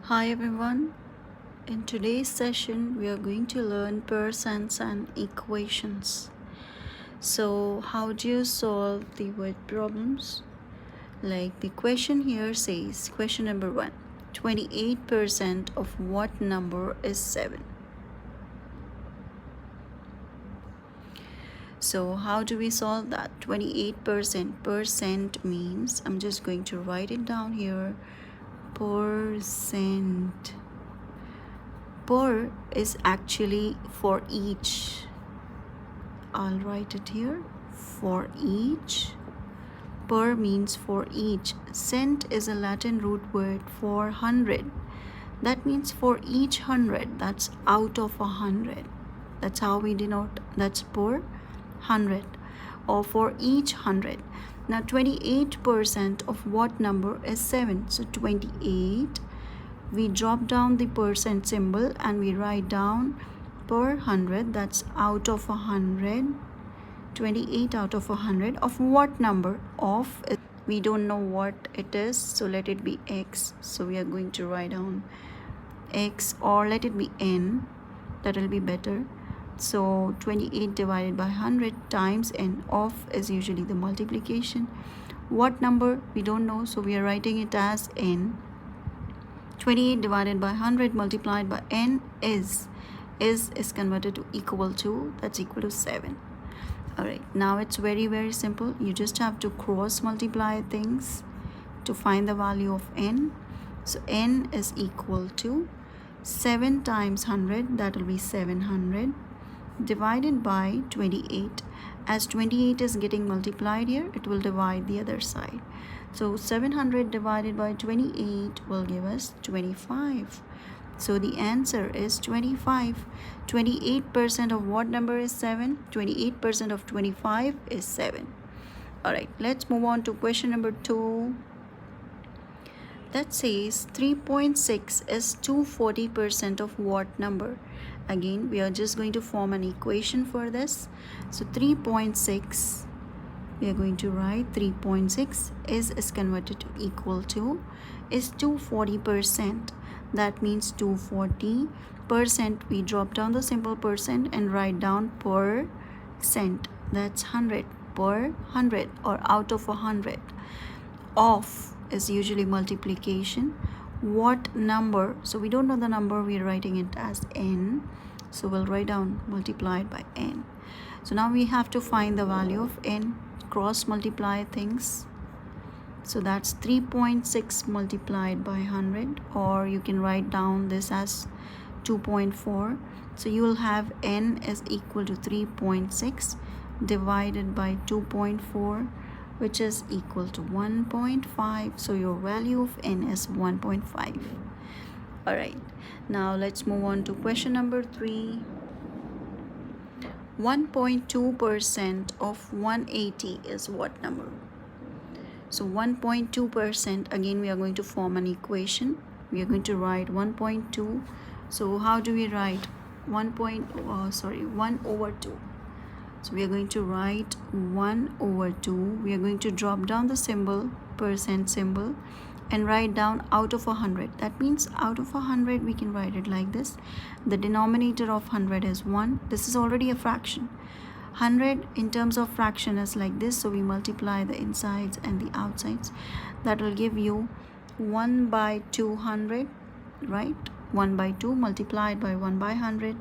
Hi everyone. In today's session, we are going to learn percents and equations. So, how do you solve the word problems? Like the question here says, question number 1, 28% of what number is 7? So, how do we solve that? 28% percent means, I'm just going to write it down here, percent. Per is actually for each. I'll write it here, for each. Per means for each. Cent is a Latin root word for 100. That means for each 100, that's out of 100. That's how we denote, that's per 100 or for each 100. Now 28% of what number is 7? So 28, we drop down the percent symbol and we write down per 100, that's out of 100. 28 out of 100 of what number? Of, we don't know what it is, so let it be x. So we are going to write down x, or let it be n, that will be better. So 28 divided by 100 times n. Of is usually the multiplication. What number? We don't know, so we are writing it as n. 28 divided by 100 multiplied by n is converted to equal to, that's equal to 7. Alright, now it's very simple. You just have to cross multiply things to find the value of n. So n is equal to 7 times 100, that will be 700, divided by 28. As 28 is getting multiplied here, it will divide the other side. So 700 divided by 28 will give us 25. So the answer is 25. 28% of what number is 7? 28% of 25 is 7. Alright, let's move on to question number 2. That says 3.6 is 240% of what number? Again, we are just going to form an equation for this. So 3.6, we are going to write 3.6 is converted to equal to is 240%. That means 240%. We drop down the simple percent and write down per cent. That's 100 per 100 or out of 100. Of is usually multiplication. What number? So we don't know the number, we are writing it as n. So we'll write down multiplied by n. So now we have to find the value of n. Cross multiply things. So that's 3.6 multiplied by 100, or you can write down this as 2.4. So you will have n is equal to 3.6 divided by 2.4, which is equal to 1.5. So your value of n is 1.5. Alright, now let's move on to question number 3. 1.2% of 180 is what number? So 1.2%, again we are going to form an equation. We are going to write 1.2. So how do we write 1 over 2? So we are going to write 1 over 2. We are going to drop down the symbol, percent symbol, and write down out of 100. That means out of 100 we can write it like this. The denominator of 100 is 1. This is already a fraction. 100 in terms of fraction is like this, so we multiply the insides and the outsides. That will give you 1 by 200, right? 1 by 2 multiplied by 1 by 100,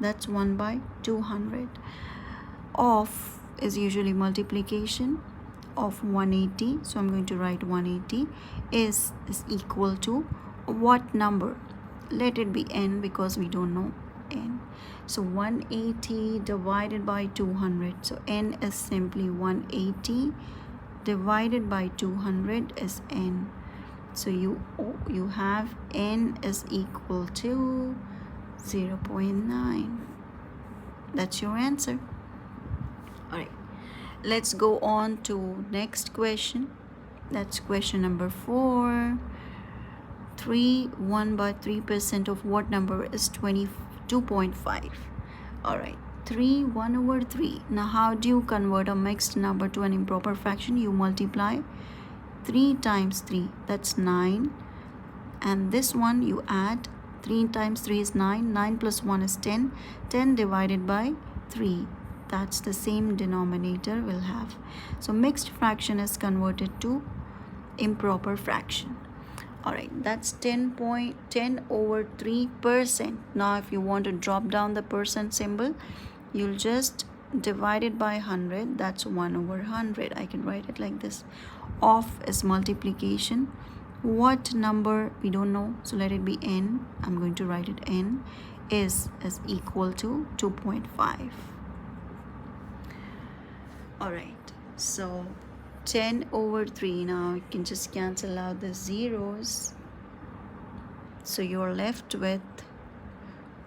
that's 1 by 200. Of is usually multiplication of 180, so I'm going to write 180 is equal to what number? Let it be n, because we don't know n. So 180 divided by 200, so n is simply 180 divided by 200 is n. So you have n is equal to 0.9. That's your answer. Alright, let's go on to next question. That's question number 4. 1 by 3% of what number is 22.5? Alright, 1 over 3. Now how do you convert a mixed number to an improper fraction? You multiply 3 times 3, that's 9, and this one you add. 3 times 3 is 9, 9 plus 1 is 10, 10 divided by 3. That's the same denominator we'll have. So mixed fraction is converted to improper fraction. Alright, that's 10 over 3%. Now if you want to drop down the percent symbol, you'll just divide it by 100. That's 1 over 100. I can write it like this. Off is multiplication. What number we don't know, so let it be n. I'm going to write it n is equal to 2.5. Alright, so 10 over 3. Now you can just cancel out the zeros, so you're left with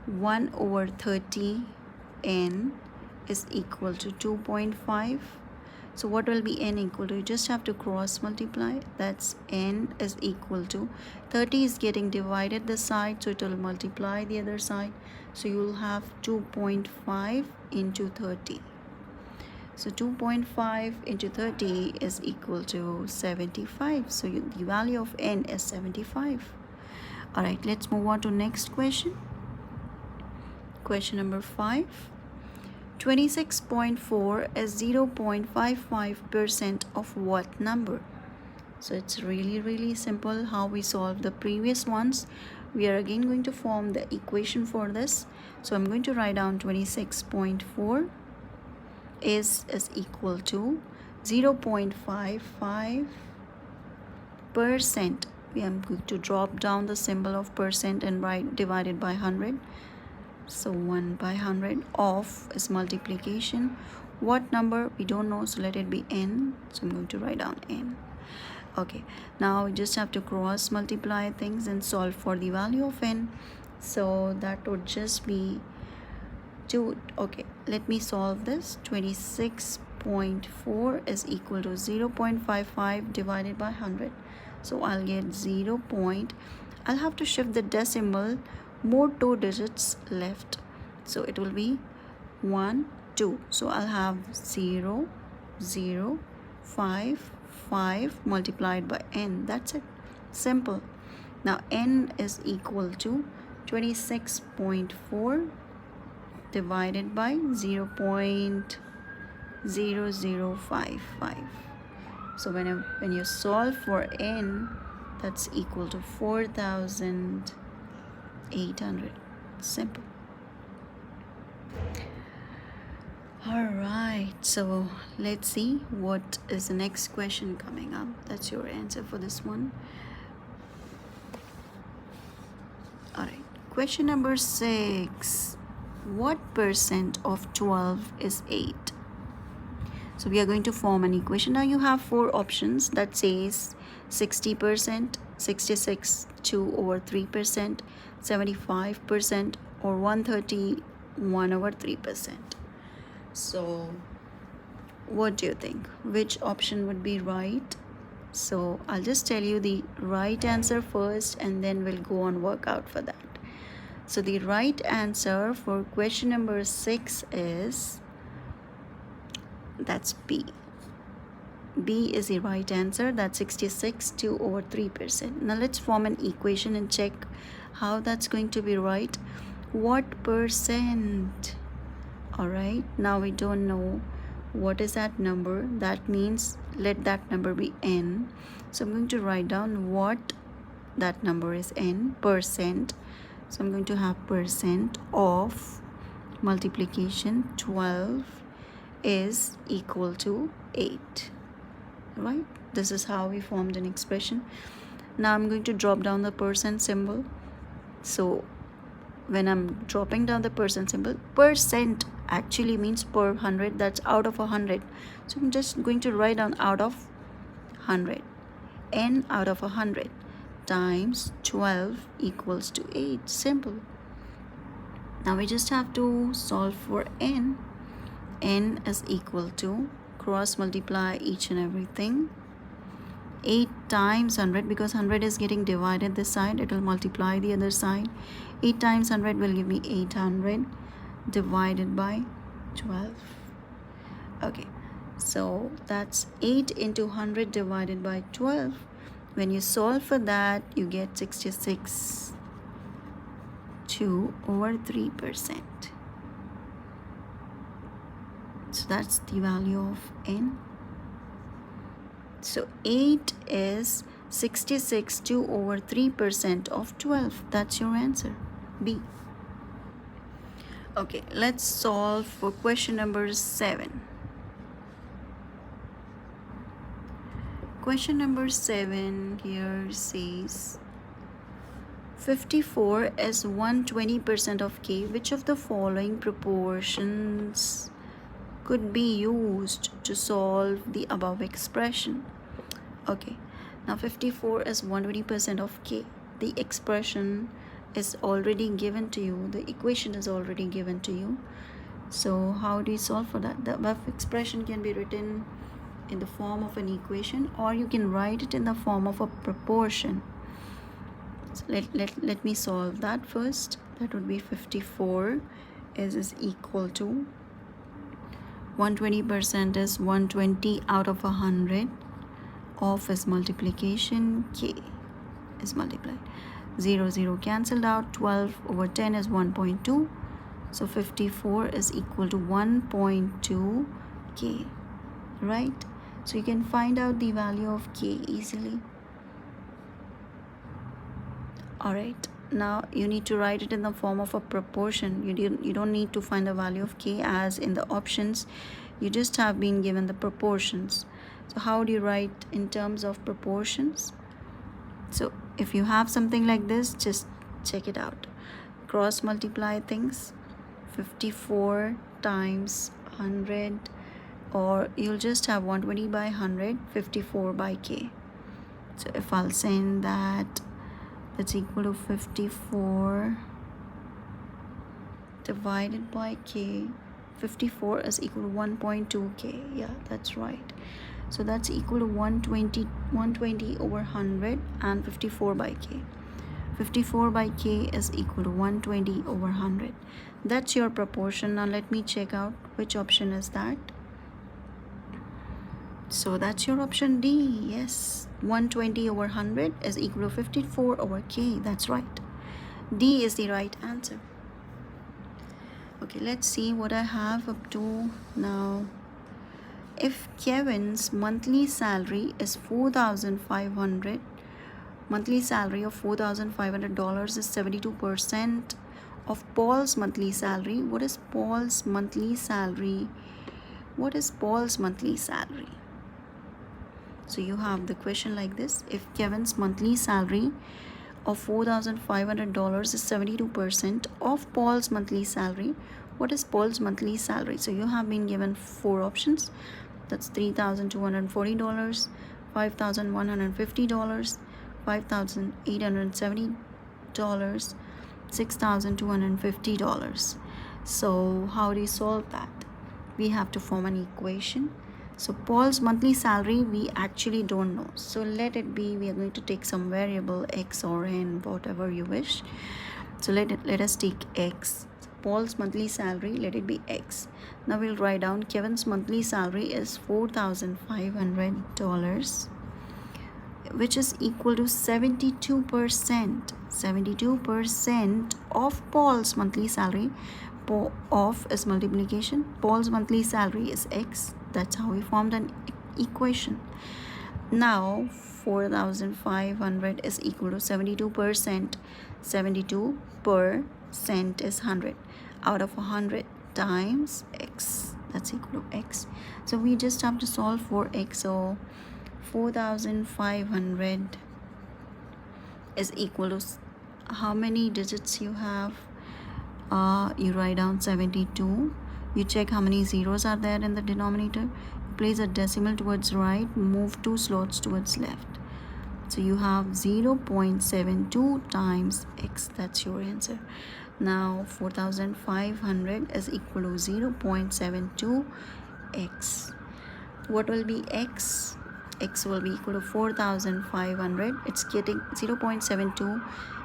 1 over 30 n is equal to 2.5. So what will be n equal to? You just have to cross multiply. That's n is equal to 30 is getting divided this side, so it will multiply the other side. So you will have 2.5 into 30. So 2.5 into 30 is equal to 75. So the value of n is 75. Alright, let's move on to next question. Question number 5. 26.4 is 0.55% of what number? So it's really simple how we solve the previous ones. We are again going to form the equation for this. So I'm going to write down 26.4 is equal to 0.55%. We are going to drop down the symbol of percent and write divided by 100. So 1 by 100 of is multiplication. What number we don't know, so let it be n. So I'm going to write down n. Okay, now we just have to cross multiply things and solve for the value of n. So that would just be 2. Okay, let me solve this. 26.4 is equal to 0.55 divided by 100. So I'll get 0. I'll have to shift the decimal, more 2 digits left, so it will be 1 2. So I'll have 0 0 5 5 multiplied by n. That's it, simple. Now n is equal to 26.4 divided by 0.0055. So when you solve for n, that's equal to 4,800. Simple. Alright, so let's see what is the next question coming up. That's your answer for this one. Alright, question number 6. What percent of 12 is 8? So we are going to form an equation. Now you have 4 options that says 60%, 66, 2 over 3%, 75%, or 130, 1 over 3%. So what do you think? Which option would be right? So I'll just tell you the right answer first, and then we'll go on work out for that. So the right answer for question number 6 is, that's B. B is the right answer. That's 66, 2 over 3%. Now let's form an equation and check how that's going to be right. What percent? Alright, now we don't know what is that number. That means let that number be n. So I'm going to write down what that number is, n, percent. So I'm going to have percent of multiplication 12 is equal to 8. Right? This is how we formed an expression. Now I'm going to drop down the percent symbol. So when I'm dropping down the percent symbol, percent actually means per 100. That's out of 100. So I'm just going to write down out of 100. N out of 100 times 12 equals to 8. Simple. Now we just have to solve for n. N is equal to, cross multiply each and everything. 8 times 100, because 100 is getting divided this side, it will multiply the other side. 8 times 100 will give me 800 divided by 12. Okay, so that's 8 into 100 divided by 12. When you solve for that, you get 66 2 over 3%. So that's the value of n. So 8 is 66 2 over 3% of 12. That's your answer, B. Okay, let's solve for question number 7. Question number 7 here says 54 is 120% of k. Which of the following proportions could be used to solve the above expression? Okay, now 54 is 120% of k. The expression is already given to you. The equation is already given to you. So how do you solve for that? The above expression can be written in the form of an equation, or you can write it in the form of a proportion. So let me solve that first. That would be 54 is equal to 120% is 120 out of 100. Of is multiplication, k is multiplied. 0 0 cancelled out. 12 over 10 is 1.2. So 54 is equal to 1.2 k, right? So you can find out the value of k easily. Alright, now you need to write it in the form of a proportion. You don't need to find the value of k as in the options. You just have been given the proportions. So how do you write in terms of proportions? So if you have something like this, just check it out. Cross multiply things. 54 times 100, or you'll just have 120 by 100, 54 by k. So if I'll send that, that's equal to 54 divided by k. 54 is equal to 1.2 k. Yeah, that's right. So that's equal to 120 over 100 and 54 by k. 54 by k is equal to 120 over 100. That's your proportion. Now let me check out which option is that. So that's your option D. Yes, 120 over 100 is equal to 54 over k. That's right. D is the right answer. Okay, let's see what I have up to now. If Kevin's monthly salary is $4,500, monthly salary of $4,500 is 72% of Paul's monthly salary. What is Paul's monthly salary? What is Paul's monthly salary? So you have the question like this. If Kevin's monthly salary of $4,500 is 72% of Paul's monthly salary, what is Paul's monthly salary? So you have been given 4 options. That's $3,240, $5,150, $5,870, $6,250. So how do you solve that? We have to form an equation. So Paul's monthly salary we actually don't know. So let it be, we are going to take some variable x or n, whatever you wish. So let us take x. Paul's monthly salary, let it be x. Now we'll write down Kevin's monthly salary is $4,500, which is equal to 72%. 72% of Paul's monthly salary. Of is multiplication. Paul's monthly salary is x. That's how we formed an equation. Now 4,500 is equal to 72%. 72% is 100 out of 100 times x. That's equal to x. So we just have to solve for x. So 4,500 is equal to how many digits you have? You write down 72. You check how many zeros are there in the denominator. You place a decimal towards right, move 2 slots towards left. So you have 0.72 times x. That's your answer. Now 4,500 is equal to 0.72 x. What will be x? X will be equal to 4,500. It's getting 0.72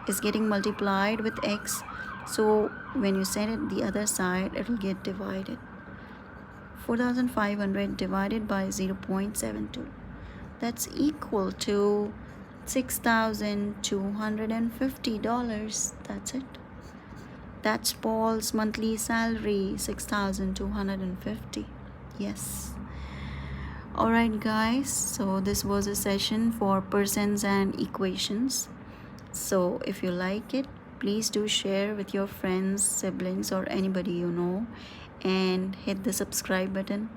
is getting multiplied with x. So when you send it the other side, it will get divided. 4,500 divided by 0.72. That's equal to $6,250. That's it. That's Paul's monthly salary, 6,250. Yes. Alright, guys, so this was a session for persons and equations. So if you like it, please do share with your friends, siblings, or anybody you know, and hit the subscribe button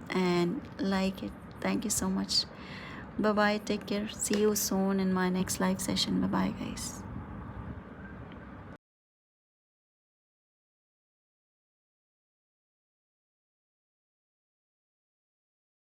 and like it. Thank you so much. Bye bye. Take care. See you soon in my next live session. Bye bye, guys.